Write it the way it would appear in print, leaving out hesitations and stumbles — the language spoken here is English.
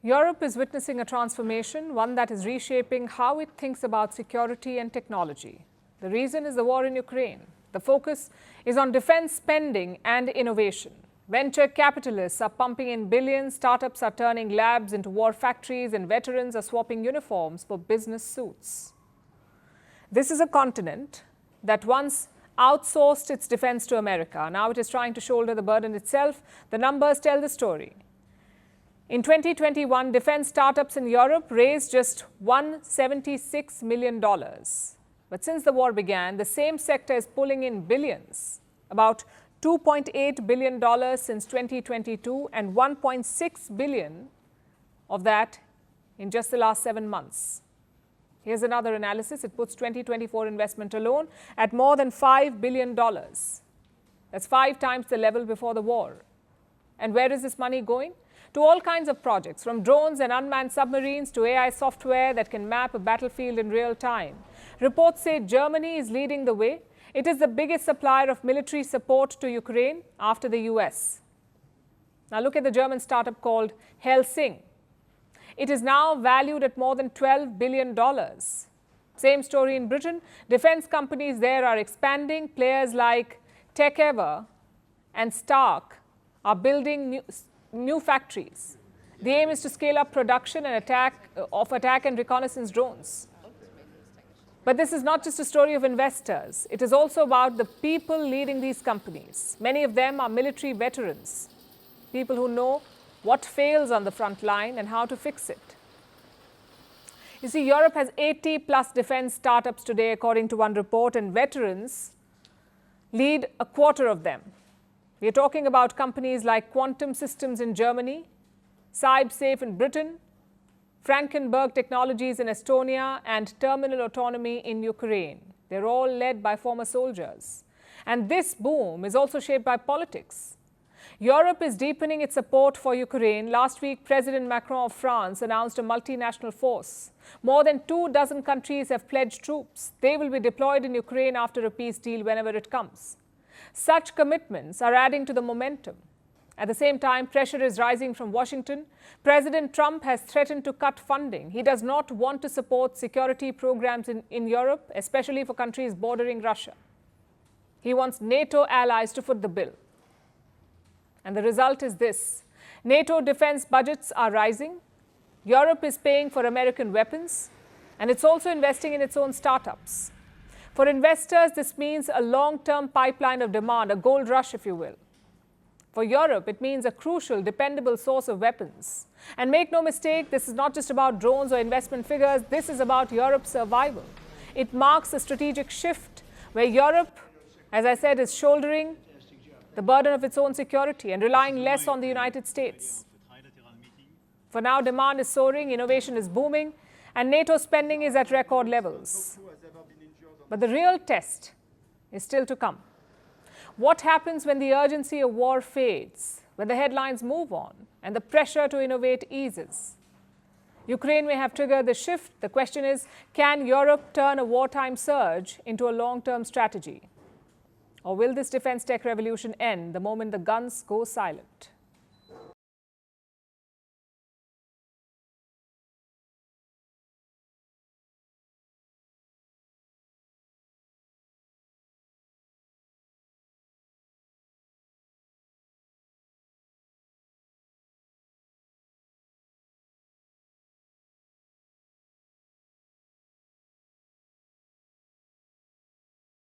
Europe is witnessing a transformation, one that is reshaping how it thinks about security and technology. The reason is the war in Ukraine. The focus is on defense spending and innovation. Venture capitalists are pumping in billions, startups are turning labs into war factories, and veterans are swapping uniforms for business suits. This is a continent that once outsourced its defense to America. Now it is trying to shoulder the burden itself. The numbers tell the story. In 2021, defense startups in Europe raised just $176 million. But since the war began, the same sector is pulling in billions, about $2.8 billion since 2022 and $1.6 billion of that in just the last 7 months. Here's another analysis. It puts 2024 investment alone at more than $5 billion. That's 5 times the level before the war. And where is this money going? To all kinds of projects, from drones and unmanned submarines to AI software that can map a battlefield in real time. Reports say Germany is leading the way. It is the biggest supplier of military support to Ukraine after the US. Now look at the German startup called Helsing. It is now valued at more than $12 billion. Same story in Britain. Defense companies there are expanding. Players like TechEver and Stark are building new factories. The aim is to scale up production and attack and reconnaissance drones. But this is not just a story of investors. It is also about the people leading these companies. Many of them are military veterans, people who know what fails on the front line and how to fix it. You see, Europe has 80+ defense startups today, according to one report, and veterans lead a quarter of them. We are talking about companies like Quantum Systems in Germany, CybSafe in Britain, Frankenberg Technologies in Estonia, and Terminal Autonomy in Ukraine. They're all led by former soldiers. And this boom is also shaped by politics. Europe is deepening its support for Ukraine. Last week, President Macron of France announced a multinational force. More than 24 countries have pledged troops. They will be deployed in Ukraine after a peace deal whenever it comes. Such commitments are adding to the momentum. At the same time, pressure is rising from Washington. President Trump has threatened to cut funding. He does not want to support security programs in Europe, especially for countries bordering Russia. He wants NATO allies to foot the bill. And the result is this. NATO defense budgets are rising. Europe is paying for American weapons, and it's also investing in its own startups. For investors, this means a long-term pipeline of demand, a gold rush, if you will. For Europe, it means a crucial, dependable source of weapons. And make no mistake, this is not just about drones or investment figures. This is about Europe's survival. It marks a strategic shift where Europe, as I said, is shouldering the burden of its own security and relying less on the United States. For now, demand is soaring, innovation is booming, and NATO spending is at record levels. But the real test is still to come. What happens when the urgency of war fades, when the headlines move on, and the pressure to innovate eases? Ukraine may have triggered the shift. The question is, can Europe turn a wartime surge into a long-term strategy? Or will this defense tech revolution end the moment the guns go silent?